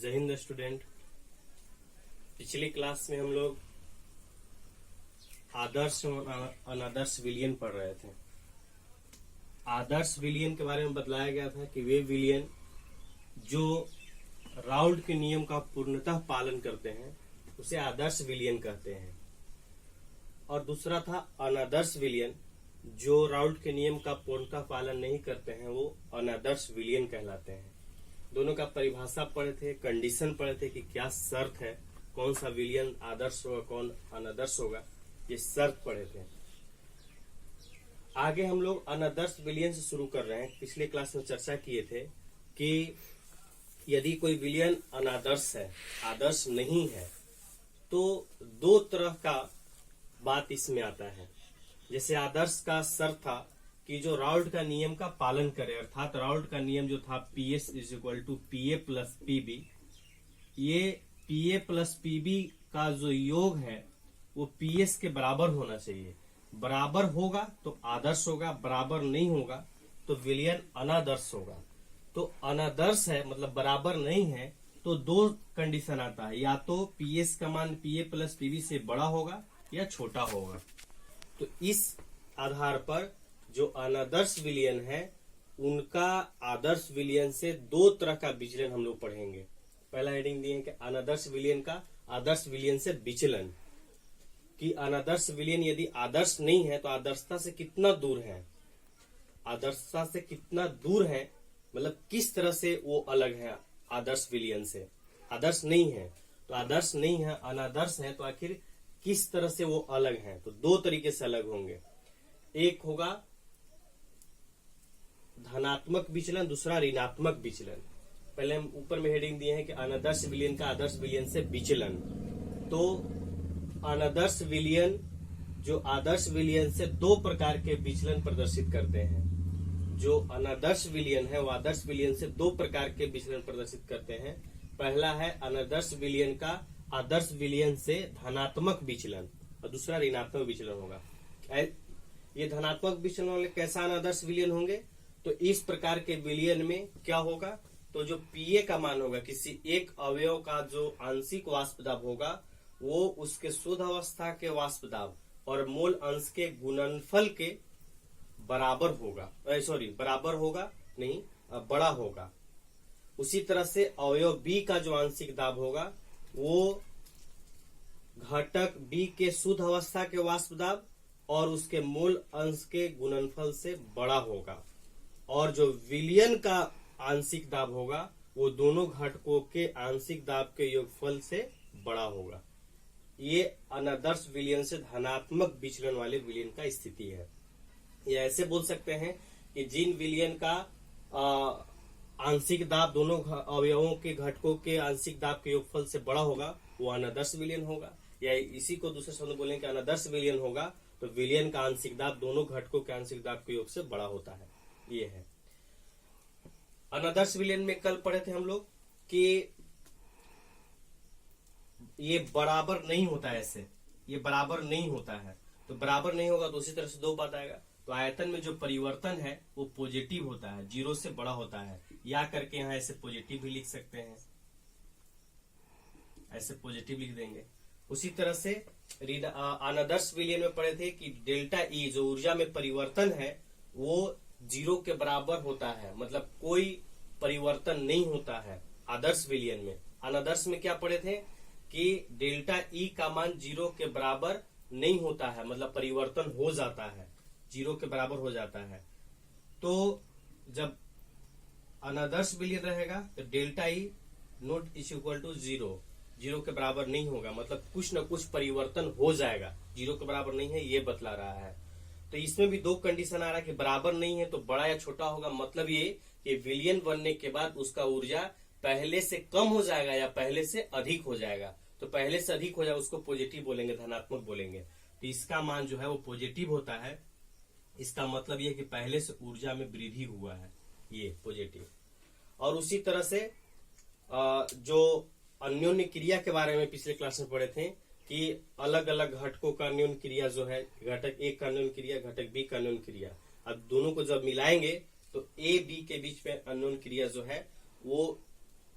जय हिंद स्टूडेंट। पिछली क्लास में हम लोग आदर्श और अनादर्श विलयन पढ़ रहे थे। आदर्श विलयन के बारे में बतलाया गया था कि वे विलयन जो राउल्ट के नियम का पूर्णतः पालन करते हैं उसे आदर्श विलयन कहते हैं, और दूसरा था अनादर्श विलयन जो राउल्ट के नियम का पूर्णतः पालन नहीं करते हैं, वो अनादर्श विलयन कहलाते हैं। दोनों का परिभाषा पढ़े थे, कंडीशन पढ़े थे कि क्या शर्त है, कौन सा विलयन आदर्श होगा कौन अनादर्श होगा, ये शर्त पढ़े थे। आगे हम लोग अनादर्श विलयन से शुरू कर रहे हैं। पिछले क्लास में चर्चा किए थे कि यदि कोई विलयन अनादर्श है, आदर्श नहीं है, तो दो तरह का बात इसमें आता है। जैसे आदर्श का शर्त था कि जो राउल्ट का नियम का पालन करे, अर्थात राउल्ट का नियम जो था PS is equal to PA plus PB, ये PA प्लस PB का जो योग है वो PS के बराबर होना चाहिए। बराबर होगा तो आदर्श होगा, बराबर नहीं होगा तो विलयन अनादर्श होगा। तो अनादर्श है मतलब बराबर नहीं है तो दो कंडीशन आता है, या तो PS का मान PA प्लस PB से बड़ा होगा या छोटा होगा। तो इस आधार पर जो अनादर्श विलयन है उनका आदर्श विलयन से दो तरह का विचलन हम लोग पढ़ेंगे। पहला हेडिंग दिए कि अनादर्श विलयन का आदर्श विलयन से विचलन, कि अनादर्श विलयन यदि आदर्श नहीं है तो आदर्शता से कितना दूर है, आदर्शता से कितना दूर है मतलब किस तरह से वो अलग है आदर्श विलयन से। आदर्श नहीं है तो आदर्श नहीं है, अनादर्श है तो आखिर किस तरह से वो अलग है। तो दो तरीके से अलग होंगे, एक होगा धनात्मक विचलन, दूसरा ऋणात्मक विचलन। पहले हम ऊपर में हेडिंग दिए हैं कि अनादर्श विलयन का आदर्श विलयन से विचलन। तो अनादर्श विलयन जो आदर्श विलयन से दो प्रकार के विचलन प्रदर्शित करते हैं। जो अनादर्श विलयन है वो आदर्श विलयन से दो प्रकार के विचलन प्रदर्शित करते हैं। पहला है अनादर्श विलयन का आदर्श विलयन से धनात्मक विचलन, और दूसरा ऋणात्मक विचलन होगा। ये धनात्मक विचलन वाले कैसा अनादर्श विलयन होंगे, तो इस प्रकार के विलयन में क्या होगा, तो जो PA का मान होगा, किसी एक अवयव का जो आंशिक वाष्प दाब होगा वो उसके शुद्ध अवस्था के वाष्प दाब और मोल अंश के गुणनफल के बराबर होगा, बराबर होगा नहीं, बड़ा होगा। उसी तरह से अवयव B का जो आंशिक दाब होगा वो घटक B के शुद्ध अवस्था के वाष्प दाब और उसके मूल अंश के गुणनफल से बड़ा होगा, और जो विलयन का आंशिक दाब होगा वो दोनों घटकों के आंशिक दाब के योगफल से बड़ा होगा। ये अनादर्श विलयन से धनात्मक विचलन वाले विलयन का स्थिति है। ये ऐसे बोल सकते हैं कि जिन विलयन का आंशिक दाब दोनों अवयवों के घटकों के आंशिक दाब के योगफल से बड़ा होगा वो अनादर्श विलयन होगा, या इसी को दूसरे शब्द बोलेंगे कि अनादर्श विलयन होगा तो विलयन का आंशिक दाब दोनों घटकों के आंशिक दाब के योग से बड़ा होता है। ये है अनादर्श विलयन में कल पढ़े थे हम लोग कि ये बराबर नहीं होता है, ऐसे ये बराबर नहीं होता है। तो बराबर नहीं होगा तो उसी तरह से दो बात आएगा। तो आयतन में जो परिवर्तन है वो पॉजिटिव होता है, जीरो से बड़ा होता है, या करके यहाँ ऐसे पॉजिटिव भी लिख सकते हैं, ऐसे पॉजिटिव लिख देंगे। उसी तरह से अनादर्श विलयन में पढ़े थे कि डेल्टा E जो ऊर्जा में परिवर्तन है वो जीरो के बराबर होता है, मतलब कोई परिवर्तन नहीं होता है आदर्श विलयन में। अनादर्श में क्या पढ़े थे कि डेल्टा E का मान जीरो के बराबर नहीं होता है, मतलब परिवर्तन हो जाता है, जीरो के बराबर हो जाता है। तो जब अनादर्श विलयन रहेगा तो delta E not is equal to zero, zero के बराबर नहीं होगा, मतलब कुछ न कुछ परिवर्तन हो जाएगा, जीरो के बराबर नहीं है ये बतला रहा है। तो इसमें भी दो कंडीशन आ रहा है कि बराबर नहीं है तो बड़ा या छोटा होगा, मतलब ये कि विलयन बनने के बाद उसका ऊर्जा पहले से कम हो जाएगा या पहले से अधिक हो जाएगा। तो पहले से अधिक हो जाएगा उसको पॉजिटिव बोलेंगे, धनात्मक बोलेंगे। तो इसका मान जो है वो पॉजिटिव होता है, इसका मतलब ये कि पहले से ऊर्जा में वृद्धि हुआ है, ये पॉजिटिव। और उसी तरह से जो अन्योन्य क्रिया के बारे में पिछले क्लास में पढ़े थे कि अलग अलग घटकों का अन्योन्य क्रिया जो है, घटक A का अन्योन्य क्रिया, घटक B का अन्योन्य क्रिया, अब दोनों को जब मिलाएंगे तो A B के बीच में अन्योन्य क्रिया जो है वो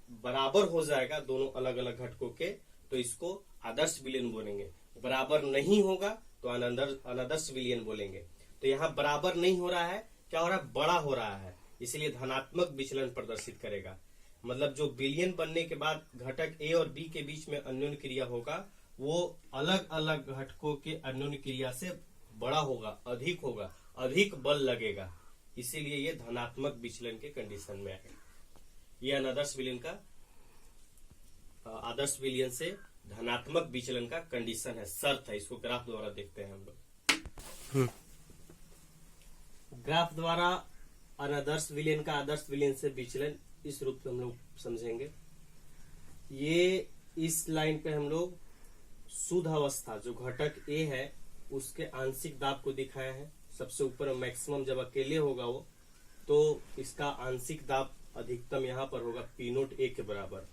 बराबर हो जाएगा दोनों अलग अलग घटकों के तो इसको आदर्श विलयन बोलेंगे, बराबर नहीं होगा तो अनादर्श विलयन बोलेंगे। तो यहाँ बराबर नहीं हो रहा है, क्या हो रहा है, बड़ा हो रहा है, इसलिए धनात्मक विचलन प्रदर्शित करेगा। मतलब जो विलयन बनने के बाद घटक ए और बी के बीच में अन्योन्य क्रिया होगा वो अलग अलग घटकों के अन्योन्य क्रिया से बड़ा होगा, अधिक बल लगेगा, इसीलिए ये धनात्मक विचलन के कंडीशन में आएगा। ये अनादर्श विलयन का आदर्श विलयन से धनात्मक विचलन का कंडीशन है, शर्त है। इसको ग्राफ द्वारा देखते हैं हम लोग। ग्राफ द्वारा अनादर्श विलयन का आदर्श विलयन से विचलन इस रूप में हम लोग समझेंगे। ये इस लाइन पे हम लोग शुद्ध अवस्था जो घटक ए है उसके आंशिक दाब को दिखाया है। सबसे ऊपर मैक्सिमम जब अकेले होगा वो तो इसका आंशिक दाब अधिकतम यहाँ पर होगा पी नोट ए के बराबर।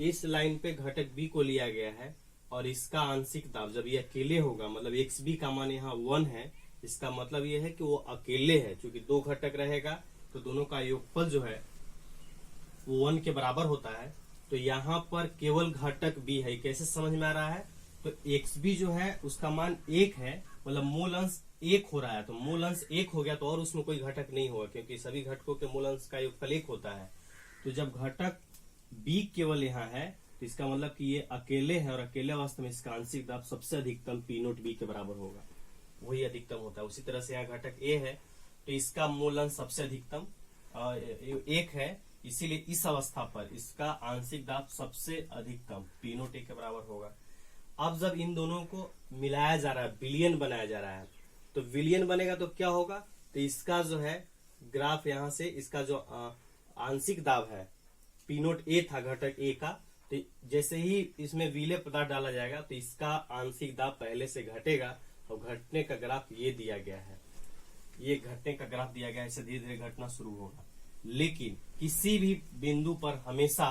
इस लाइन पे घटक बी को लिया गया है और इसका आंशिक दाब जब ये अकेले होगा, मतलब एक्स बी का मान यहाँ 1 है, इसका मतलब ये है कि वो अकेले है। क्योंकि दो घटक रहेगा तो दोनों का योगफल जो है वो 1 के बराबर होता है। तो यहाँ पर केवल घटक बी है, कैसे समझ में आ रहा है, तो एक्स बी जो है उसका मान 1 है, मतलब मूल अंश 1 हो रहा है। तो मूल अंश 1 हो गया तो और उसमें कोई घटक नहीं होगा क्योंकि सभी घटकों के मूल अंश का योगफल 1 होता है। तो जब घटक बी केवल यहाँ है तो इसका मतलब कि ये अकेले है और अकेले अवस्था में इसका आंशिक दाब सबसे अधिकतम पी नोट बी के बराबर होगा, वही अधिकतम होता है। उसी तरह से यहाँ घटक ए है तो इसका मूल अंश सबसे अधिकतम 1 है, इसीलिए इस अवस्था पर इसका आंशिक दाब सबसे अधिकतम पी नोट ए के बराबर होगा। अब जब इन दोनों को मिलाया जा रहा है, विलयन बनाया जा रहा है, तो विलयन बनेगा तो क्या होगा, तो इसका जो है ग्राफ यहाँ से इसका जो आंशिक दाब है पी नोट ए था घटक ए का, तो जैसे ही इसमें विलेय पदार्थ डाला जाएगा तो इसका आंशिक दाब पहले से घटेगा और घटने का ग्राफ ये दिया गया है, ये घटने का ग्राफ दिया गया है, इससे धीरे धीरे घटना शुरू होगा। लेकिन किसी भी बिंदु पर हमेशा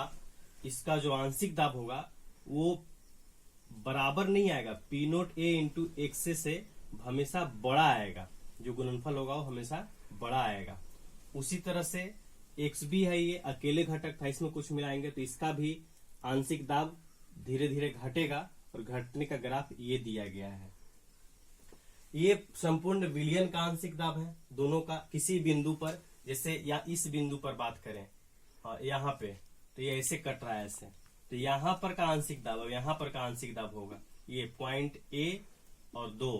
इसका जो आंशिक दाब होगा वो बराबर नहीं आएगा, पी नोट ए इंटू एक्स से हमेशा बड़ा आएगा, जो गुणनफल होगा वो हमेशा बड़ा आएगा। उसी तरह से एक्स भी है, ये अकेले घटक था, इसमें कुछ मिलाएंगे तो इसका भी आंशिक दाब धीरे धीरे घटेगा और घटने का ग्राफ ये दिया गया है। ये संपूर्ण विलयन का आंशिक दाब है दोनों का किसी बिंदु पर, जैसे या इस बिंदु पर बात करें यहाँ पे तो ये ऐसे कट रहा है ऐसे, तो यहाँ पर का आंशिक दाब और यहाँ पर का आंशिक दाब होगा ये पॉइंट ए और 2,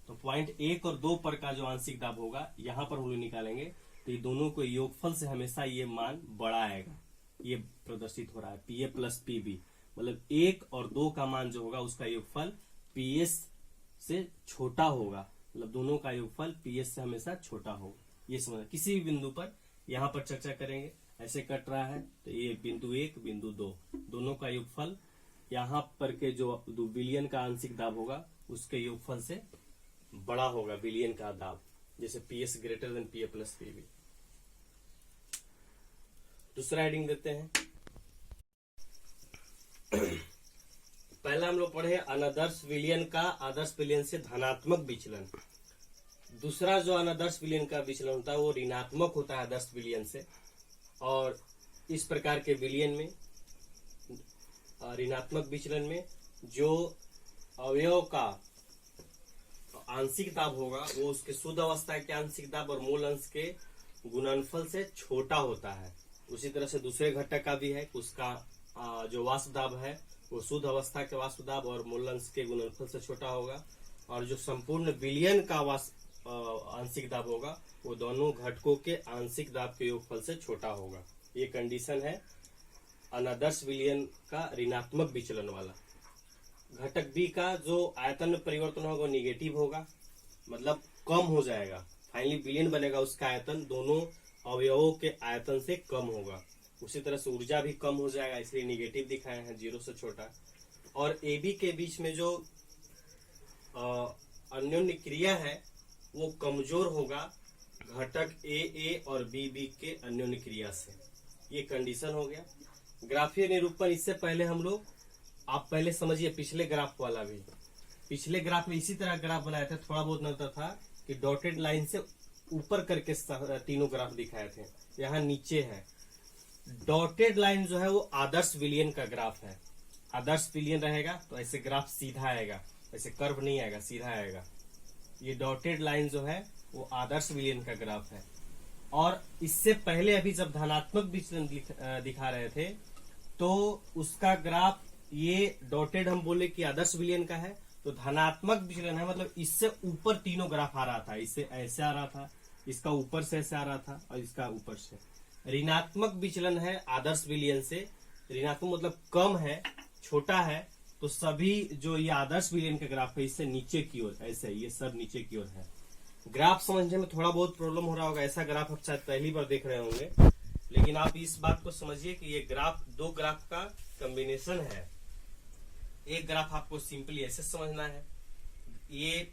तो पॉइंट 1 और 2 पर का जो आंशिक दाब होगा यहाँ पर हम लोग निकालेंगे तो ये दोनों को योगफल से हमेशा ये मान बड़ा आएगा। ये प्रदर्शित हो रहा है P A plus P B, मतलब 1 और 2 का मान जो होगा उसका योगफल पी एस से छोटा होगा, मतलब दोनों का योगफल पी एस से हमेशा छोटा होगा। ये समझ, किसी भी बिंदु पर यहाँ पर चर्चा करेंगे, ऐसे कट रहा है तो ये बिंदु 1 बिंदु 2 दोनों का योगफल यहाँ पर के जो विलयन का आंशिक दाब होगा उसके योगफल से बड़ा होगा विलयन का दाब, जैसे P S greater than P A plus P B. दूसरा हेडिंग देते हैं। पहला हम लोग पढ़े अनादर्श विलयन का आदर्श विलयन से धनात्मक विचलन। दूसरा जो अनादर्श विलयन का विचलन होता है वो ऋणात्मक होता है आदर्श विलयन से, और इस प्रकार के विलयन में ऋणात्मक विचलन में जो अवयव का आंशिक दाब होगा वो उसके शुद्ध अवस्था के आंशिक दाब और मूल अंश के गुणनफल से छोटा होता है। उसी तरह से दूसरे घटक का भी है, उसका जो वाष्प दाब है वो शुद्ध अवस्था के वाष्प दाब और मूल अंश के गुणनफल से छोटा होगा, और जो संपूर्ण विलयन का आंशिक दाब होगा वो दोनों घटकों के आंशिक दाब के योगफल से छोटा होगा। ये कंडीशन है अनादर्श विलयन का ऋणात्मक विचलन वाला। घटक बी का जो आयतन में परिवर्तन होगा वो निगेटिव होगा, मतलब कम हो जाएगा, फाइनली विलयन बनेगा उसका आयतन दोनों अवयवों के आयतन से कम होगा। उसी तरह से ऊर्जा भी कम हो जाएगा, इसलिए निगेटिव दिखाए हैं 0 से छोटा। और ए बी के बीच में जो अन्योन्य क्रिया है वो कमजोर होगा घटक ए और बी के अन्योन्य क्रिया से। ये कंडीशन हो गया। ग्राफीय निरूपण, इससे पहले हम लोग, आप पहले समझिए पिछले ग्राफ वाला भी, पिछले ग्राफ में इसी तरह ग्राफ बनाया था, थोड़ा बहुत नजर था कि डॉटेड लाइन से ऊपर करके तीनों ग्राफ दिखाए थे, यहाँ नीचे है। डॉटेड लाइन जो है वो आदर्श विलयन का ग्राफ है। आदर्श विलयन रहेगा तो ऐसे ग्राफ सीधा आएगा, ऐसे कर्व नहीं आएगा, सीधा आएगा। ये डॉटेड लाइन जो है वो आदर्श विलयन का ग्राफ है। और इससे पहले अभी जब धनात्मक विचलन दिखा रहे थे तो उसका ग्राफ, ये डॉटेड हम बोले कि आदर्श विलयन का है, तो धनात्मक विचलन है, मतलब इससे ऊपर तीनों ग्राफ आ रहा था। इससे ऐसे आ रहा था, इसका ऊपर से ऐसे आ रहा था और इसका ऊपर से। ऋणात्मक विचलन है आदर्श विलयन से, ऋणात्मक मतलब कम है, छोटा है, तो सभी जो ये आदर्श विलयन का ग्राफ है इससे नीचे की ओर, ऐसे ये सब नीचे की ओर है। ग्राफ समझने में थोड़ा बहुत प्रॉब्लम हो रहा होगा, ऐसा ग्राफ आप शायद पहली बार देख रहे होंगे, लेकिन आप इस बात को समझिए कि ये ग्राफ दो ग्राफ का कॉम्बिनेशन है। एक ग्राफ आपको सिंपली ऐसे समझना है, ये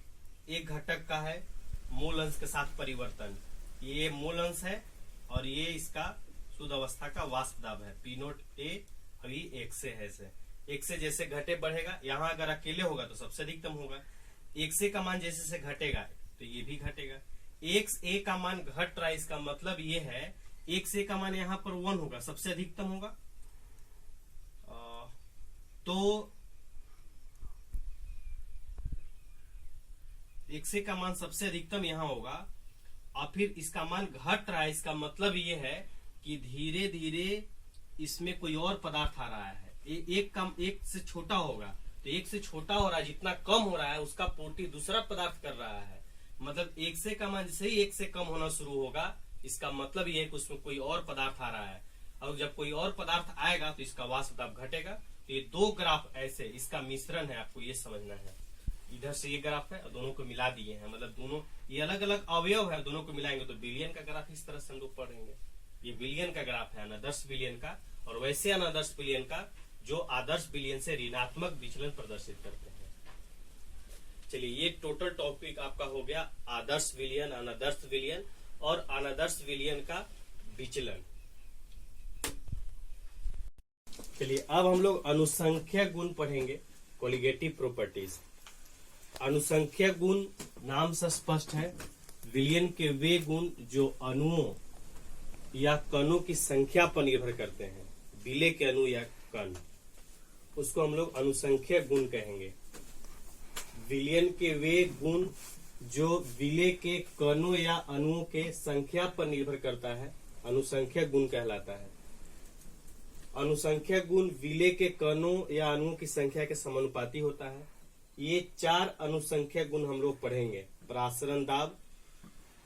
एक घटक का है मूल अंश के साथ परिवर्तन, ये मूल अंश है और ये इसका शुद्ध अवस्था का वाष्प दाब है पी नोट ए, अभी एक से है, एक से जैसे घटे बढ़ेगा, यहाँ अगर अकेले होगा तो सबसे अधिकतम होगा, एक से का मान जैसे से घटेगा तो ये भी घटेगा। एक ए का मान घट रहा है, इसका मतलब ये है एक से का मान यहाँ पर 1 होगा, सबसे अधिकतम होगा। तो एक से का मान सबसे अधिकतम यहाँ होगा और फिर इसका मान घट रहा है, इसका मतलब ये है कि धीरे धीरे इसमें कोई और पदार्थ आ रहा है। एक से छोटा होगा तो एक से छोटा हो रहा है, जितना कम हो रहा है उसका पूर्ति दूसरा पदार्थ कर रहा है। मतलब एक से का मान जैसे ही एक से कम होना शुरू होगा, इसका मतलब ये है कि उसमें कोई और पदार्थ आ रहा है, और जब कोई और पदार्थ आएगा तो इसका वाष्प दाब घटेगा। तो ये दो ग्राफ ऐसे, इसका मिश्रण है, आपको ये समझना है। इधर से ये ग्राफ है और दोनों को मिला दिए हैं, मतलब दोनों ये अलग अलग अवयव है, दोनों को मिलाएंगे तो विलयन का ग्राफ इस तरह से हम लोग पढ़ेंगे। ये विलयन का ग्राफ है अनादर्श विलयन का, और वैसे अनादर्श विलयन का जो आदर्श विलयन से ऋणात्मक विचलन प्रदर्शित करते हैं। चलिए, ये टोटल टॉपिक आपका हो गया आदर्श विलयन, अनादर्श विलयन और अनादर्श विलयन का विचलन। चलिए, अब हम लोग अनुसंख्या गुण पढ़ेंगे, कोलिगेटिव प्रॉपर्टीज। अनुसंख्या गुण नाम से स्पष्ट है, विलयन के वे गुण जो अणुओं या कणों की संख्या पर निर्भर करते हैं, विलय के अणु या कण, उसको हम लोग अनुसंख्या गुण कहेंगे। विलयन के वे गुण जो विलय के कणों या अणुओं के संख्या पर निर्भर करता है, अनुसंख्या गुण कहलाता है। अनुसंख्या गुण विलय के कणों या अणुओं की संख्या के समानुपाती होता है। ये 4 अनुसंख्या गुण हम लोग पढ़ेंगे, प्रासरण दाब,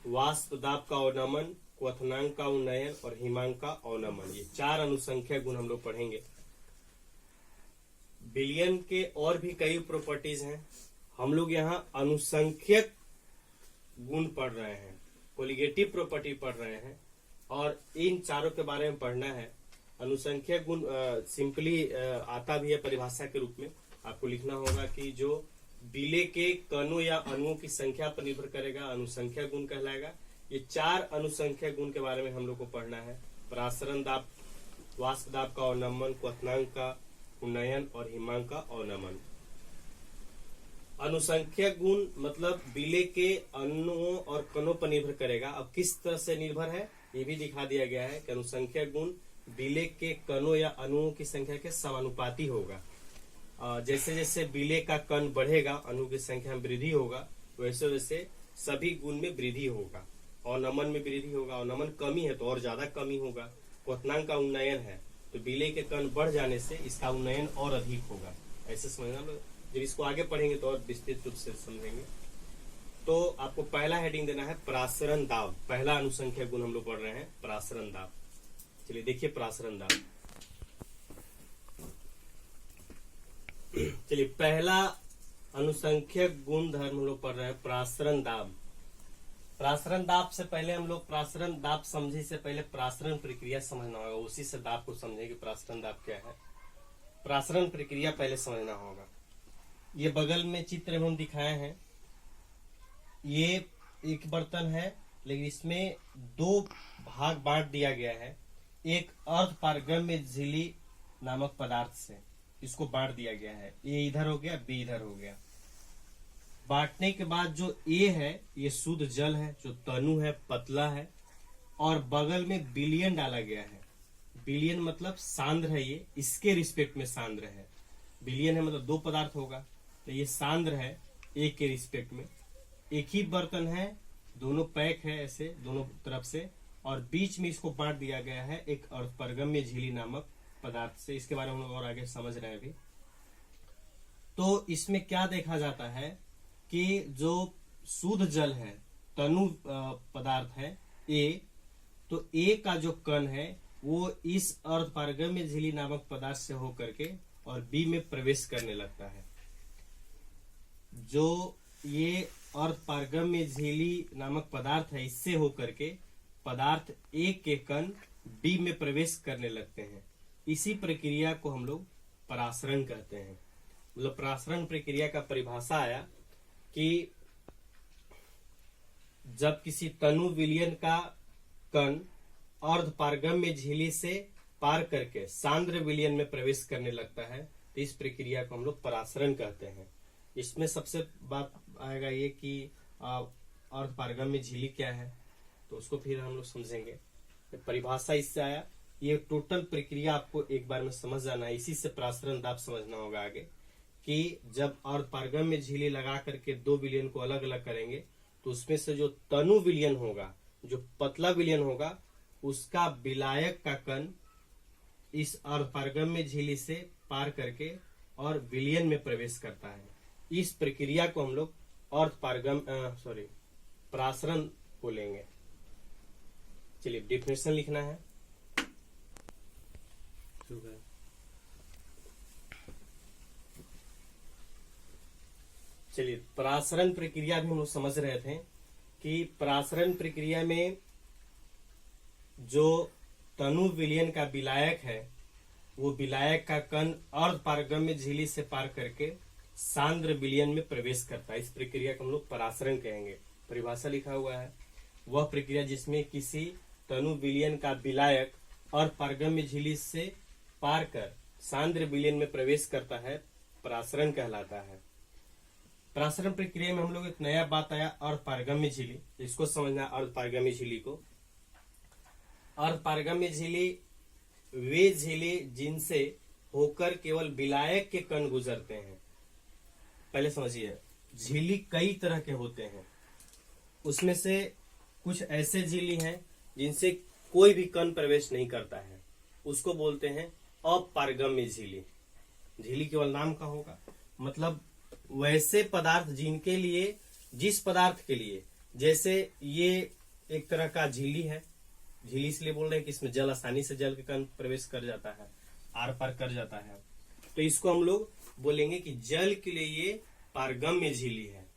वाष्प दाब का अवनमन, क्वथनांक का उन्नयन और हिमांक का अवनमन। ये 4 अनुसंख्या गुण हम लोग पढ़ेंगे। विलयन के और भी कई प्रॉपर्टीज हैं, हम लोग यहाँ अनुसंख्यक गुण पढ़ रहे हैं, कोलिगेटिव प्रॉपर्टी पढ़ रहे हैं, और इन चारों के बारे में पढ़ना है। अनुसंख्या गुण सिंपली आता भी है परिभाषा के रूप में, आपको लिखना होगा कि जो विलय के कणों या अणुओं की संख्या पर निर्भर करेगा, अनुसंख्या गुण कहलाएगा। ये 4 अनुसंख्या गुण के बारे में हम लोग को पढ़ना है, प्रासरण दाब, वाष्प दाब का अवनमन, क्वथनांक का उन्नयन और हिमांक का अवनमन। अनुसंख्या गुण मतलब विलय के अणुओं और कणों पर निर्भर करेगा। अब किस तरह से निर्भर है ये भी दिखा दिया गया है कि अनुसंख्या गुण विलय के कणों या अणुओं की संख्या के समानुपाती होगा। जैसे जैसे विलय का कण बढ़ेगा, अणु की संख्या में वृद्धि होगा, वैसे वैसे सभी गुण में वृद्धि होगा। अवनमन में वृद्धि होगा, अवनमन कमी है तो और ज्यादा कमी होगा। क्वथनांक का उन्नयन है तो विलय के कण बढ़ जाने से इसका उन्नयन और अधिक होगा। ऐसे समझना, जब इसको आगे पढ़ेंगे तो और विस्तृत रूप से समझेंगे। तो आपको पहला हेडिंग देना है प्रासरण दाब, पहला अनुसंख्या गुण हम लोग पढ़ रहे हैं प्रासरण दाब। चलिए देखिए प्रासरण दाब। चलिए, पहला अनुसंख्या गुण धर्म हम लोग पढ़ रहे हैं प्रासरण दाब। प्रासरण दाब से पहले हम लोग प्रासरण दाब समझे से पहले प्रासरण प्रक्रिया समझना होगा, उसी से दाब को समझेंगे प्रासरण दाब क्या है। प्रासरण प्रक्रिया पहले समझना होगा। ये बगल में चित्र में हम दिखाए हैं, ये एक बर्तन है लेकिन इसमें 2 भाग बांट दिया गया है। एक अर्ध पारगम्य झिल्ली नामक पदार्थ से इसको बांट दिया गया है, ए इधर हो गया, बी इधर हो गया। बांटने के बाद जो ए है ये शुद्ध जल है, जो तनु है पतला है, और बगल में विलयन डाला गया है बिलियन मतलब सांद्र है, ये इसके रिस्पेक्ट में सांद्र है। बिलियन है मतलब 2 पदार्थ होगा, तो ये सांद्र है एक के रिस्पेक्ट में। एक ही बर्तन है, दोनों पैक है ऐसे दोनों तरफ से, और बीच में इसको बांट दिया गया है एक अर्धपारगम्य झिल्ली नामक पदार्थ से। इसके बारे में हम लोग और आगे समझ रहे हैं अभी। तो इसमें क्या देखा जाता है कि जो शुद्ध जल है, तनु पदार्थ है ए, तो ए का जो कण है वो इस अर्धपारगम्य झिल्ली नामक पदार्थ से होकर के और बी में प्रवेश करने लगता है। जो ये अर्धपारगम्य झिल्ली नामक पदार्थ है, इससे होकर के पदार्थ ए के कण बी में प्रवेश करने लगते हैं। इसी प्रक्रिया को हम लोग परासरण कहते हैं। मतलब परासरण प्रक्रिया का परिभाषा आया कि जब किसी तनु विलयन का कण अर्धपारगम्य झिल्ली से पार करके सांद्र विलयन में प्रवेश करने लगता है, तो इस प्रक्रिया को हम लोग परासरण कहते हैं। इसमें सबसे बात आएगा ये कि अर्धपारगम्य झिल्ली क्या है, तो उसको फिर हम लोग समझेंगे। परिभाषा इससे आया, ये टोटल प्रक्रिया आपको एक बार में समझ जाना है, इसी से परासरण दाब समझना होगा आगे कि जब अर्धपारगम्य झिल्ली लगा करके 2 विलयन को अलग अलग करेंगे, तो उसमें से जो तनु विलयन होगा, जो पतला विलयन होगा, उसका विलायक का कण इस अर्धपारगम्य झिल्ली से पार करके और विलयन में प्रवेश करता है। इस प्रक्रिया को हम लोग परासरण बोलेंगे। चलिए डेफिनेशन लिखना है। चलिए परासरण प्रक्रिया भी हम लोग समझ रहे थे कि परासरण प्रक्रिया में जो तनु विलयन का विलायक है, वो विलायक का कण अर्धपारगम्य झिल्ली से पार करके सांद्र विलयन में प्रवेश करता है। इस प्रक्रिया को हम लोग परासरण कहेंगे। परिभाषा लिखा हुआ है, वह प्रक्रिया जिसमें किसी तनु विलयन का विलायक अर्धपारगम्य झिल्ली से पार कर सांद्र विलयन में प्रवेश करता है, परासरण कहलाता है। परासरण प्रक्रिया में हम लोग एक नया बात आया, अर्धपारगम्य झिल्ली। इसको समझना, अर्धपारगम्य झिल्ली को। अर्धपारगम्य झिल्ली वे झिल्ली जिनसे होकर केवल विलायक के कण गुजरते हैं। पहले समझिए, झिल्ली कई तरह के होते हैं, उसमें से कुछ ऐसे झिल्ली हैं जिनसे कोई भी कण प्रवेश नहीं करता है, उसको बोलते हैं अपारगम्य झिल्ली। झिल्ली केवल नाम का होगा, मतलब वैसे पदार्थ जिनके लिए, जिस पदार्थ के लिए, जैसे ये एक तरह का झिल्ली है, झिल्ली इसलिए बोल रहे हैं कि इसमें जल आसानी से जल के कण प्रवेश कर जाता है, आर पार कर जाता है, तो इसको हम लोग बोलेंगे कि जल के लिए ये पारगम्य झिल्ली है।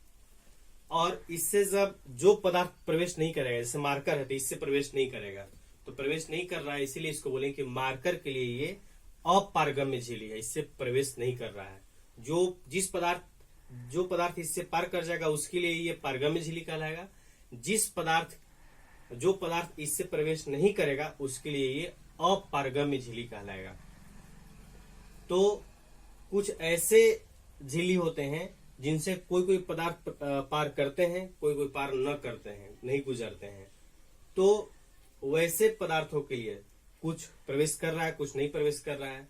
और इससे जब जो पदार्थ प्रवेश नहीं करेगा, जैसे मार्कर है तो इससे प्रवेश नहीं करेगा, तो प्रवेश नहीं कर रहा है, इसीलिए इसको बोलेंगे कि मार्कर के लिए ये अपारगम्य झिल्ली है, इससे प्रवेश नहीं कर रहा है। जो पदार्थ इससे पार कर जाएगा उसके लिए ये पारगम्य झिल्ली कहलाएगा। जो पदार्थ इससे प्रवेश नहीं करेगा उसके लिए ये अपारगम्य झिल्ली कहलाएगा। तो कुछ ऐसे झिल्ली होते हैं जिनसे कोई पदार्थ पार करते हैं, कोई पार न करते हैं, नहीं गुजरते हैं। तो वैसे पदार्थों के लिए कुछ प्रवेश कर रहा है, कुछ नहीं प्रवेश कर रहा है,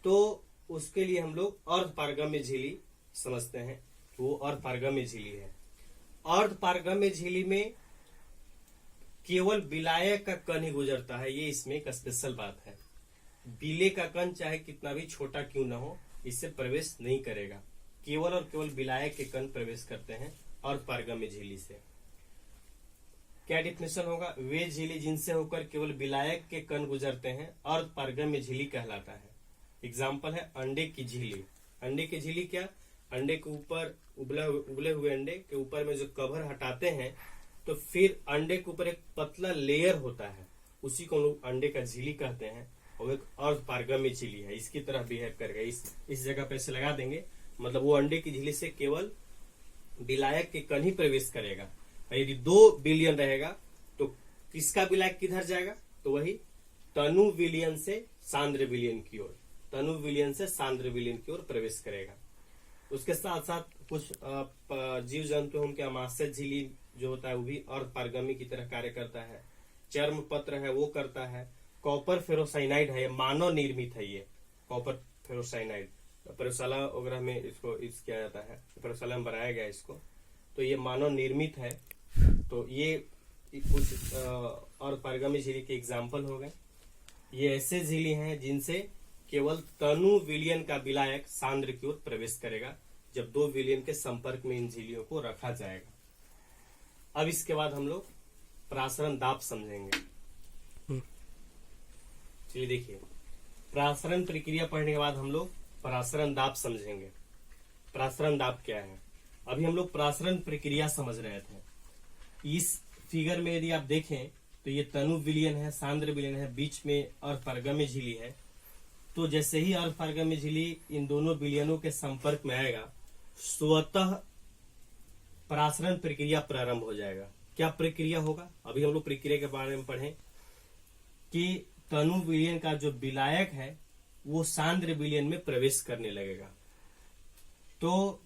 तो उसके लिए हम लोग अर्धपारगम्य झिल्ली समझते हैं कि वो अर्धपारगम्य झिल्ली है। अर्धपारगम्य झिल्ली में केवल विलायक का कण ही गुजरता है, ये इसमें एक स्पेशल बात है। विलेय का कण चाहे कितना भी छोटा क्यों ना हो, इससे प्रवेश नहीं करेगा। केवल और केवल विलायक के कण प्रवेश करते हैं अर्धपारगम्य झिल्ली से। क्या डेफिनेशन होगा? वे झिल्ली जिनसे होकर केवल विलायक के कण गुजरते हैं अर्धपारगम्य झिल्ली कहलाता है। एग्जाम्पल है अंडे की झिल्ली। अंडे की झिल्ली क्या? अंडे के ऊपर उबले हुए अंडे के ऊपर में जो कवर हटाते हैं तो फिर अंडे के ऊपर एक पतला लेयर होता है, उसी को हम लोग अंडे का झिल्ली कहते हैं, और एक अर्धपारगम्य झिल्ली है, इसकी तरह बिहेव करेगा। इस जगह पे से लगा देंगे, मतलब वो अंडे की झिल्ली से केवल विलायक के कण ही प्रवेश करेगा। यदि 2 विलयन रहेगा तो किसका विलायक किधर जाएगा? तो वही तनु विलयन से सांद्र विलयन की ओर, तनु विलयन से सांद्र विलयन की ओर प्रवेश करेगा। उसके साथ साथ कुछ जीव जंतु उनके आमाशय झिल्ली जो होता है वो भी अर्धपारगम्य की तरह कार्य करता है। चर्म पत्र है वो करता है, कॉपर फेरोसाइनाइड है, मानव निर्मित है। ये कॉपर फेरोसाइनाइड प्रयोगशाला वगैरह में इसको किया जाता है, प्रयोगशाला में बनाया गया इसको। तो ये मानव निर्मित है। तो ये कुछ और पारगम्य झिल्ली के एग्जाम्पल हो गए। ये ऐसे झिल्ली हैं जिनसे केवल तनु विलयन का विलायक सांद्र की ओर प्रवेश करेगा जब 2 विलयन के संपर्क में इन झिल्लियों को रखा जाएगा। अब इसके बाद हम लोग प्रासरण दाब समझेंगे। चलिए देखिए, प्रासरण प्रक्रिया पढ़ने के बाद हम लोग प्रासरण दाब समझेंगे। प्रासरण दाब क्या है? अभी हम लोग प्रासरण प्रक्रिया समझ रहे थे। इस फिगर में यदि आप देखें तो ये तनु विलयन है, सांद्र विलयन है, बीच में अर्धपारगम्य झिल्ली है। तो जैसे ही अर्धपारगम्य झिल्ली इन दोनों विलयनों के संपर्क में आएगा, स्वतः प्रासरण प्रक्रिया प्रारंभ हो जाएगा। क्या प्रक्रिया होगा? अभी हम लोग प्रक्रिया के बारे में पढ़ें कि तनु विलयन का जो विलायक है वो सांद्र विलयन में प्रवेश करने लगेगा। तो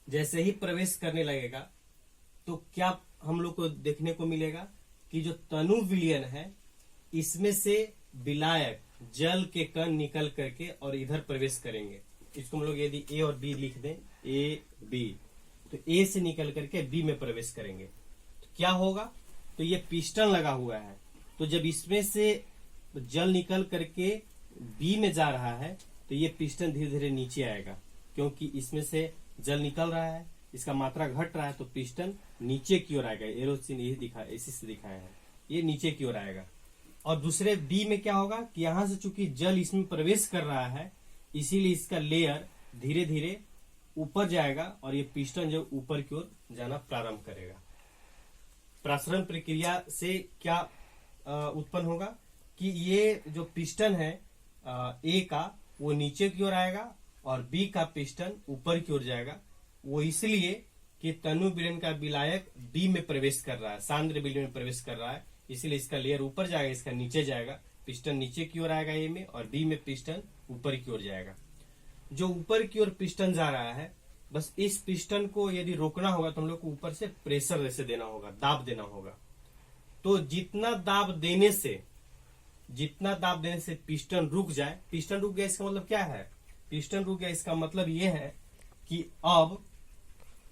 जैसे ही प्रवेश करने लगेगा तो क्या हम लोग को देखने को मिलेगा कि जो तनु विलयन है इसमें से विलायक जल के कण निकल करके और इधर प्रवेश करेंगे। इसको हम लोग यदि ए और बी लिख दें, ए बी, तो ए से निकल करके बी में प्रवेश करेंगे। तो क्या होगा? तो ये पिस्टन लगा हुआ है। तो जब इसमें से जल निकल करके बी में जा रहा है तो ये पिस्टन धीरे धीरे नीचे आएगा, क्योंकि इसमें से जल निकल रहा है, इसका मात्रा घट रहा है, तो पिस्टन नीचे की ओर आएगा। एरो चिन्ह इसी से दिखाया है, ये नीचे की ओर आएगा। और दूसरे बी में क्या होगा कि यहां से चूंकि जल इसमें प्रवेश कर रहा है, इसीलिए इसका लेयर धीरे धीरे ऊपर जाएगा और ये पिस्टन जो ऊपर की ओर जाना प्रारंभ करेगा। प्रासरण प्रक्रिया से क्या उत्पन्न होगा कि ये जो पिस्टन है ए का, वो नीचे की ओर आएगा और बी का पिस्टन ऊपर की ओर जाएगा। वो इसलिए कि तनु विलयन का विलायक बी में प्रवेश कर रहा है, सांद्र विलयन में प्रवेश कर रहा है, इसलिए इसका लेयर ऊपर जाएगा, इसका नीचे जाएगा। पिस्टन नीचे की ओर आएगा ए में, और बी में पिस्टन ऊपर की ओर जाएगा। जो ऊपर की ओर पिस्टन जा रहा है, बस इस पिस्टन को यदि रोकना होगा तो हम लोग को ऊपर से प्रेशर जैसे देना होगा, दाब देना होगा। तो जितना दाब देने से पिस्टन रुक जाए। पिस्टन रुक गया इसका मतलब क्या है? पिस्टन रुक गया इसका मतलब ये है कि अब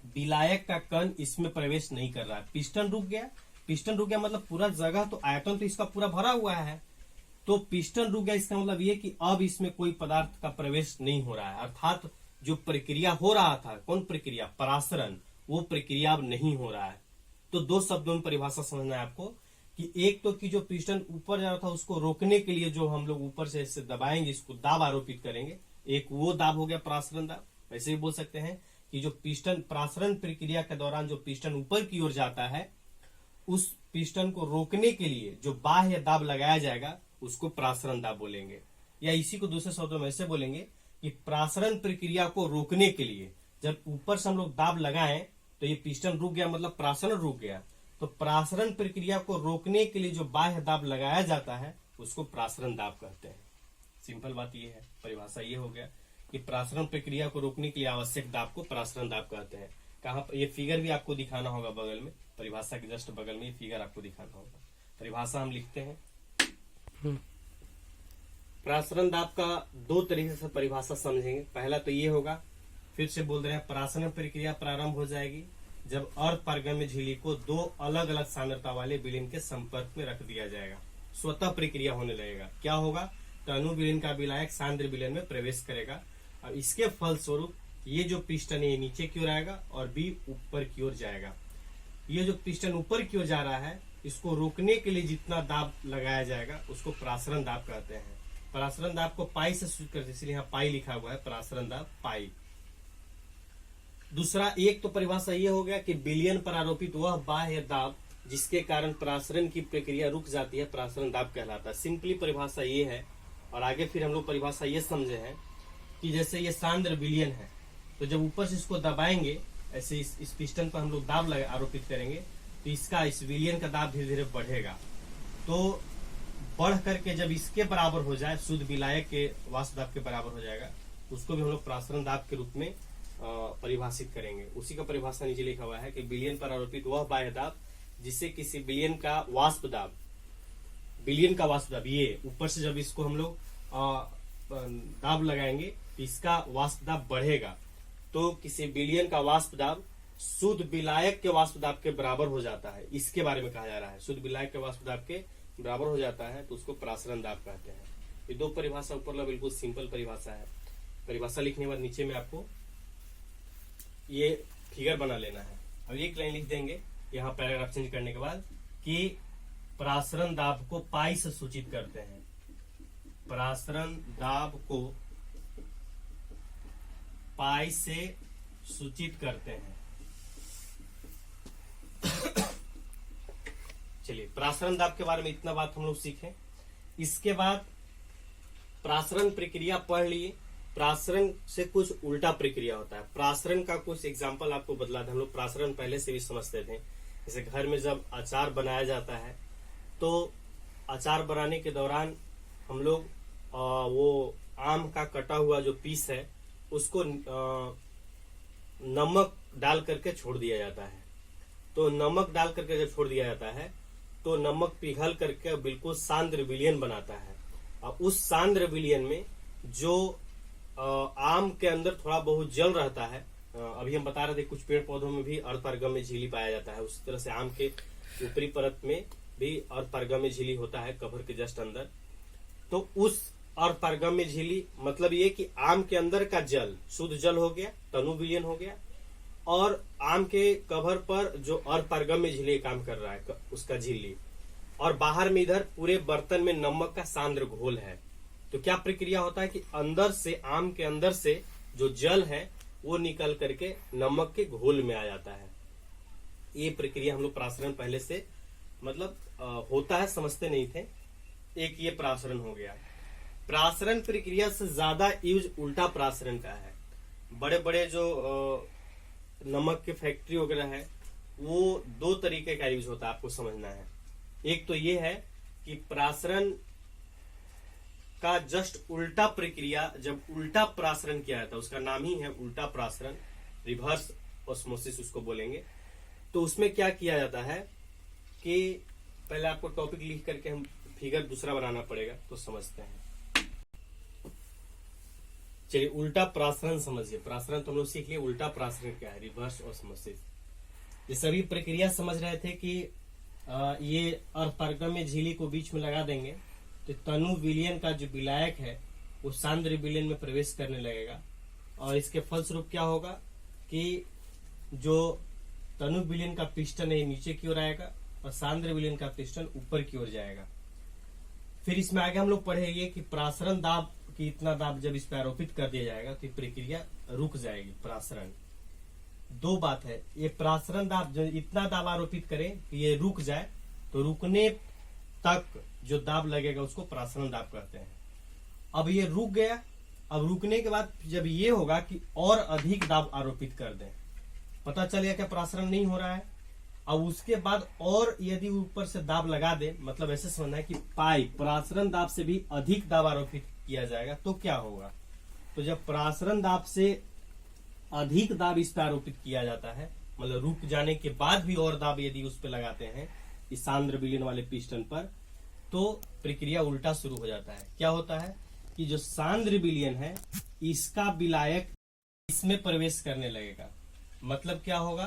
विलायक का कण इसमें प्रवेश नहीं कर रहा है। पिस्टन रुक गया मतलब पूरा जगह तो आयतन तो इसका पूरा भरा हुआ है। तो पिस्टन रुक गया इसका मतलब ये कि अब इसमें कोई पदार्थ का प्रवेश नहीं हो रहा है, अर्थात जो प्रक्रिया हो रहा था, कौन प्रक्रिया? परासरण, वो प्रक्रिया अब नहीं हो रहा है। तो 2 शब्दों में परिभाषा समझना है आपको कि एक तो कि जो पिस्टन ऊपर जा रहा था उसको रोकने के लिए जो हम लोग ऊपर से इससे दबाएंगे, इसको दाब आरोपित करेंगे, एक वो दाब हो गया प्रासरण दाब। वैसे भी बोल सकते हैं कि जो पिस्टन प्रासरण प्रक्रिया के दौरान जो पिस्टन ऊपर की ओर जाता है, उस पिस्टन को रोकने के लिए जो बाह्य दाब लगाया जाएगा उसको प्रासरण दाब बोलेंगे। या इसी को दूसरे शब्दों में ऐसे बोलेंगे कि प्रासरण प्रक्रिया को रोकने के लिए जब ऊपर से हम लोग दाब लगाएं तो ये पिस्टन रुक गया, मतलब प्रासरण रुक गया। तो प्रासरण प्रक्रिया को रोकने के लिए जो बाह्य दाब लगाया जाता है उसको प्रासरण दाब कहते हैं। सिंपल बात ये है, परिभाषा ये हो गया कि प्रासरण प्रक्रिया को रोकने के लिए आवश्यक दाब को प्रासरण दाब कहते हैं। कहाँ पर? ये फिगर भी आपको दिखाना होगा बगल में, परिभाषा के जस्ट बगल में ये फिगर आपको दिखाना होगा। परिभाषा हम लिखते हैं। प्रासरण दाब का 2 तरीके से परिभाषा समझेंगे। पहला तो ये होगा, फिर से बोल रहे हैं, प्रासरण प्रक्रिया प्रारंभ हो जाएगी जब अर्धपारगम्य झिल्ली को 2 अलग अलग सांद्रता वाले विलयन के संपर्क में रख दिया जाएगा। स्वतः प्रक्रिया होने लगेगा। क्या होगा? तनु विलयन का विलायक सांद्र विलयन में प्रवेश करेगा और इसके फलस्वरूप ये जो पिस्टन है नीचे की ओर आएगा और बी ऊपर की ओर जाएगा। ये जो पिस्टन ऊपर की ओर जा रहा है, इसको रोकने के लिए जितना दाब लगाया जाएगा उसको प्रासरण दाब कहते हैं। प्रासरण दाब को पाई से सूचित करते हैं, इसलिए यहाँ पाई लिखा हुआ है, प्रासरण दाब पाई। दूसरा, एक तो परिभाषा ये हो गया कि विलयन पर आरोपित वह बाह्य दाब जिसके कारण प्रासरण की प्रक्रिया रुक जाती है, प्रासरण दाब कहलाता है। सिंपली परिभाषा ये है। और आगे फिर हम लोग परिभाषा ये समझे हैं कि जैसे ये सांद्र विलयन है, तो जब ऊपर से इसको दबाएंगे, ऐसे इस पिस्टन पर हम लोग दाब आरोपित करेंगे, तो इसका इस विलयन का दाब धीरे धीरे बढ़ेगा। तो बढ़ करके जब इसके बराबर हो जाए, शुद्ध विलायक के वाष्प दाब के बराबर हो जाएगा, उसको भी हम लोग प्रासरण दाब के रूप में परिभाषित करेंगे। उसी का परिभाषा नीचे लिखा हुआ है कि विलयन पर आरोपित वह बाह्य दाब जिससे किसी विलयन का वाष्प दाब बिलियन का वाष्प दाब, ये ऊपर से जब इसको हम लोग दाब लगाएंगे इसका वाष्प दाब बढ़ेगा, तो किसी बिलियन का वाष्प दाब शुद्ध विलायक के वाष्प दाब के बराबर हो जाता है। इसके बारे में कहा जा रहा है, शुद्ध विलायक के वाष्प दाब के बराबर हो जाता है तो उसको प्रासरण दाब कहते हैं। ये दो परिभाषा ऊपर बिल्कुल सिंपल परिभाषा है। परिभाषा लिखने के बाद नीचे में आपको ये फिगर बना लेना है। अब एक लाइन लिख देंगे यहाँ पैराग्राफ चेंज करने के बाद कि प्रासरण दाब को पाई से सूचित करते हैं। प्रासरण दाब को पाई से सूचित करते हैं। चलिए, प्रासरण दाब के बारे में इतना बात हम लोग सीखें। इसके बाद प्रासरण प्रक्रिया पढ़ लिए। प्रासरण से कुछ उल्टा प्रक्रिया होता है। प्रासरण का कुछ एग्जाम्पल आपको बदला था। हम लोग प्रासरण पहले से भी समझते थे। जैसे घर में जब अचार बनाया जाता है तो अचार बनाने के दौरान हम लोग वो आम का कटा हुआ जो पीस है उसको नमक डाल करके छोड़ दिया जाता है। तो नमक डाल करके जब छोड़ दिया जाता है तो नमक पिघल करके बिल्कुल सांद्र विलयन बनाता है। और उस सांद्र विलयन में जो आम के अंदर थोड़ा बहुत जल रहता है, अभी हम बता रहे थे कुछ पेड़ पौधों में भी अर्धपारगम्य झिल्ली पाया जाता है, उसी तरह से आम के ऊपरी परत में भी अर्धपारगम्य झिल्ली होता है कवर के जस्ट अंदर। तो उस अर्धपारगम्य झिल्ली मतलब ये कि आम के अंदर का जल शुद्ध जल हो गया, तनु विलयन हो गया, और आम के कवर पर जो अर्धपारगम्य झिल्ली काम कर रहा है उसका झिल्ली, और बाहर में इधर पूरे बर्तन में नमक का सांद्र घोल है। तो क्या प्रक्रिया होता है कि अंदर से आम के अंदर से जो जल है वो निकल करके नमक के घोल में आ जाता है। ये प्रक्रिया हम लोग प्रासरण पहले से मतलब होता है, समझते नहीं थे। एक ये प्रासरण हो गया। प्रासरण प्रक्रिया से ज्यादा यूज उल्टा प्रासरण का है। बड़े बड़े जो नमक के फैक्ट्री वगैरह है वो दो तरीके का यूज होता है, आपको समझना है। एक तो ये है कि प्रासरण का जस्ट उल्टा प्रक्रिया, जब उल्टा प्रासरण किया जाता है, उसका नाम ही है उल्टा प्रासरण, रिवर्स ऑस्मोसिस उसको बोलेंगे। तो उसमें क्या किया जाता है कि पहले आपको टॉपिक लिख करके हम फिगर दूसरा बनाना पड़ेगा तो समझते हैं। चलिए, उल्टा प्रासरण समझिए। प्रासरण तो हम लोग सीख लिए, उल्टा प्रासरण क्या है, रिवर्स ऑस्मोसिस। ये सभी प्रक्रिया समझ रहे थे कि ये अर्धपारगम्य झिल्ली को बीच में लगा देंगे तो तनु विलयन का जो विलायक है वो सांद्र विलयन में प्रवेश करने लगेगा, और इसके फलस्वरूप क्या होगा कि जो तनु विलयन का पिस्टन है नीचे की ओर आएगा और सांद्र विलयन का पिस्टन ऊपर की ओर जाएगा। फिर इसमें आगे हम लोग पढ़ेंगे कि प्रासरण दाब की इतना दाब जब इस पर आरोपित कर दिया जाएगा तो प्रक्रिया रुक जाएगी। प्रासरण दो बात है, ये प्रासरण दाब जो इतना दाब आरोपित करें कि ये रुक जाए, तो रुकने तक जो दाब लगेगा उसको प्रासरण दाब कहते हैं। अब ये रुक गया, अब रुकने के बाद जब ये होगा कि और अधिक दाब आरोपित कर दें, पता चल गया कि प्रासरण नहीं हो रहा है, अब उसके बाद और यदि ऊपर से दाब लगा दे, मतलब ऐसे समझना है कि पाई प्रासरण दाब से भी अधिक दाब आरोपित किया जाएगा तो क्या होगा। तो जब प्रासरण दाब से अधिक दाब इस पर आरोपित किया जाता है, मतलब रुक जाने के बाद भी और दाब यदि उस पर लगाते हैं इस सांद्र विलयन वाले पिस्टन पर, तो प्रक्रिया उल्टा शुरू हो जाता है। क्या होता है कि जो सांद्र विलयन है इसका विलायक इसमें प्रवेश करने लगेगा। मतलब क्या होगा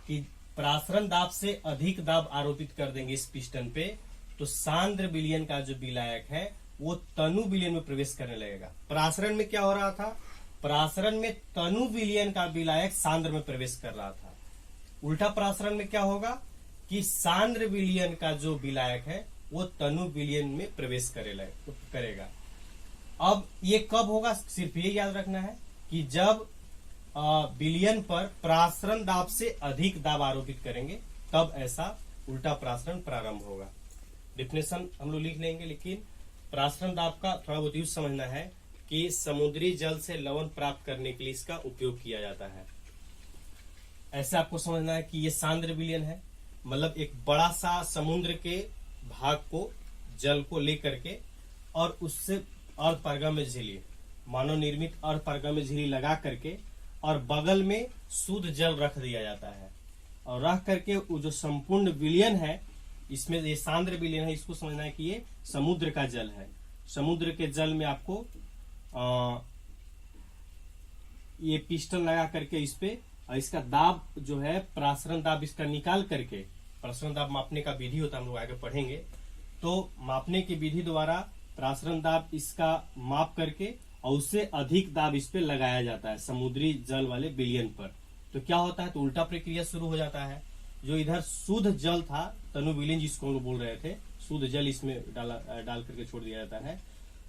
कि प्रासरण दाब से अधिक दाब आरोपित कर देंगे इस पिस्टन पे, तो सांद्र विलयन का जो विलायक है वो तनु विलयन में प्रवेश करने लगेगा। प्रासरण में क्या हो रहा था, प्रासरण में तनु विलयन का विलायक सांद्र में प्रवेश कर रहा था। उल्टा प्रासरण में क्या होगा कि सांद्र विलयन का जो विलायक है वो तनु विलयन में प्रवेश करेगा। अब ये कब होगा, सिर्फ ये याद रखना है कि जब विलयन पर प्रासरण दाब से अधिक दाब आरोपित करेंगे तब ऐसा उल्टा प्रासरण प्रारंभ होगा। डिफिनेशन हम लोग लिख लेंगे, लेकिन प्रासरण दाब का थोड़ा बहुत यूज समझना है कि समुद्री जल से लवण प्राप्त करने के लिए इसका उपयोग किया जाता है। ऐसे आपको समझना है कि ये सांद्र विलयन है, मतलब एक बड़ा सा समुद्र के भाग को, जल को लेकर के और उससे अर्धपारगम्य झिल्ली, मानव निर्मित अर्धपारगम्य झिल्ली लगा करके और बगल में शुद्ध जल रख दिया जाता है, और रख करके वो जो संपूर्ण विलयन है इसमें ये सांद्र विलयन है, इसको समझना है कि ये समुद्र का जल है। समुद्र के जल में आपको ये पिस्टन लगा करके इस पे इसका दाब जो है प्रासरण दाब इसका निकाल करके, प्रासरण दाब मापने का विधि होता है, हम लोग आगे पढ़ेंगे। तो मापने की विधि द्वारा प्रासरण दाब इसका माप करके और उससे अधिक दाब इस पे लगाया जाता है समुद्री जल वाले विलयन पर। तो क्या होता है, तो उल्टा प्रक्रिया शुरू हो जाता है। जो इधर शुद्ध जल था, तनु विलयन जिसको हम लोग बोल रहे थे, शुद्ध जल इसमें डाल करके छोड़ दिया जाता है।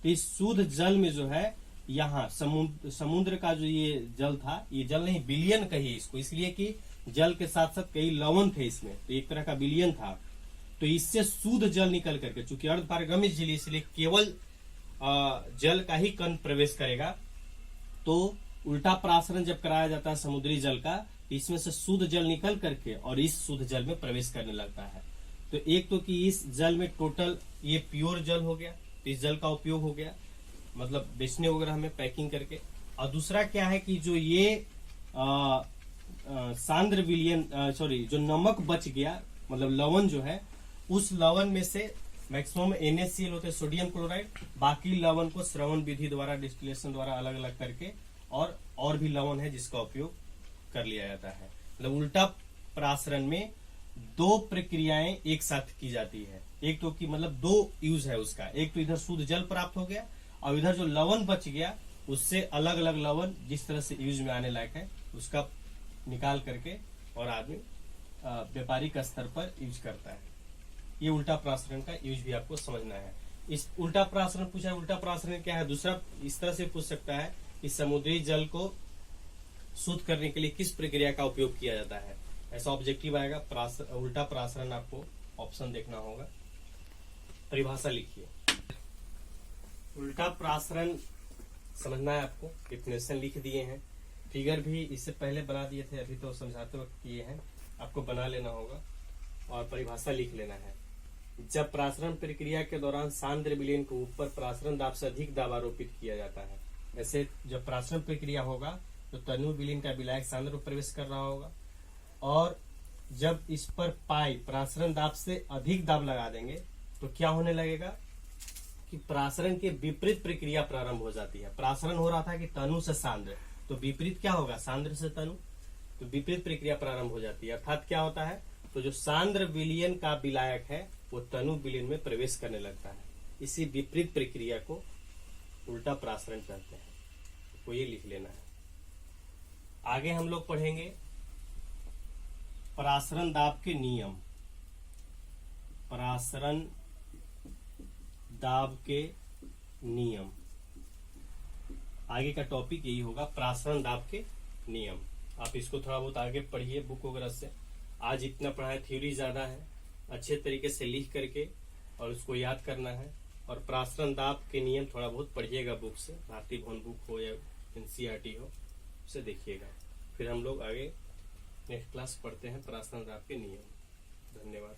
तो इस शुद्ध जल में जो है यहाँ समुद्र का जो ये जल था, ये जल नहीं विलयन कहिए इसको, इसलिए कि जल के साथ साथ कई लवण थे इसमें, तो एक तरह का विलयन था। तो इससे शुद्ध जल निकल करके, चूंकि अर्ध पारगम्य झिल्ली इसलिए केवल जल का ही कण प्रवेश करेगा। तो उल्टा प्रासरण जब कराया जाता है समुद्री जल का, इसमें से शुद्ध जल निकल करके और इस शुद्ध जल में प्रवेश करने लगता है। तो एक तो कि इस जल में टोटल ये प्योर जल हो गया, तो इस जल का उपयोग हो गया, मतलब बेचने वगैरह में पैकिंग करके। और दूसरा क्या है कि जो ये सांद्र विलयन जो नमक बच गया, मतलब लवण जो है, उस लवण में से मैक्सिमम NaCl होते हैं, सोडियम क्लोराइड, बाकी लवण को श्रवण विधि द्वारा डिस्टिलेशन द्वारा अलग अलग करके और भी लवण है जिसका उपयोग कर लिया जाता है। मतलब उल्टा प्रासरण में दो प्रक्रियाएं एक साथ की जाती है। एक तो कि मतलब दो यूज है उसका, एक तो इधर शुद्ध जल प्राप्त हो गया और इधर जो लवण बच गया उससे अलग अलग लवण जिस तरह से यूज में आने लायक है उसका निकाल करके और आदमी व्यापारिक स्तर पर यूज करता है। ये उल्टा प्रासरण का यूज भी आपको समझना है। इस उल्टा प्रासरण पूछा, उल्टा प्रासरण क्या है, दूसरा इस तरह से पूछ सकता है कि समुद्री जल को शुद्ध करने के लिए किस प्रक्रिया का उपयोग किया जाता है, ऐसा ऑब्जेक्टिव आएगा। उल्टा प्रासरण आपको ऑप्शन देखना होगा। परिभाषा लिखिए। उल्टा प्रासरण समझना है आपको, डेफिनेशन लिख दिए हैं, फिगर भी इससे पहले बना दिए थे, अभी तो समझाते वक्त किए हैं, आपको बना लेना होगा और परिभाषा लिख लेना है। जब प्रासरण प्रक्रिया के दौरान सांद्र विलयन को ऊपर प्रासरण दाब से अधिक दाब आरोपित किया जाता है। ऐसे जब प्रासरण प्रक्रिया होगा तो तनु विलयन का विलायक सांद्र में प्रवेश कर रहा होगा, और जब इस पर पाई प्रासरण दाब से अधिक दाब लगा देंगे तो क्या होने लगेगा कि प्रासरण के विपरीत प्रक्रिया प्रारंभ हो जाती है। प्रासरण हो रहा था कि तनु से सांद्र, तो विपरीत क्या होगा, सांद्र से तनु, तो विपरीत प्रक्रिया प्रारंभ हो जाती है। अर्थात क्या होता है, तो जो सांद्र विलयन का विलायक है वो तनु विलयन में प्रवेश करने लगता है। इसी विपरीत प्रक्रिया को उल्टा प्रासरण कहते हैं, तो ये लिख लेना है। आगे हम लोग पढ़ेंगे प्रासरण दाब के नियम। प्रासरण दाब के नियम, आगे का टॉपिक यही होगा, प्रासरण दाब के नियम। आप इसको थोड़ा बहुत आगे पढ़िए बुक वगैरह से। आज इतना पढ़ा है, थ्योरी ज्यादा है, अच्छे तरीके से लिख करके और उसको याद करना है। और प्रासरण दाब के नियम थोड़ा बहुत पढ़िएगा बुक से, भारतीय भवन बुक हो या NCERT हो, उसे देखिएगा। फिर हम लोग आगे नेक्स्ट क्लास पढ़ते हैं प्रासरण दाब के नियम। धन्यवाद।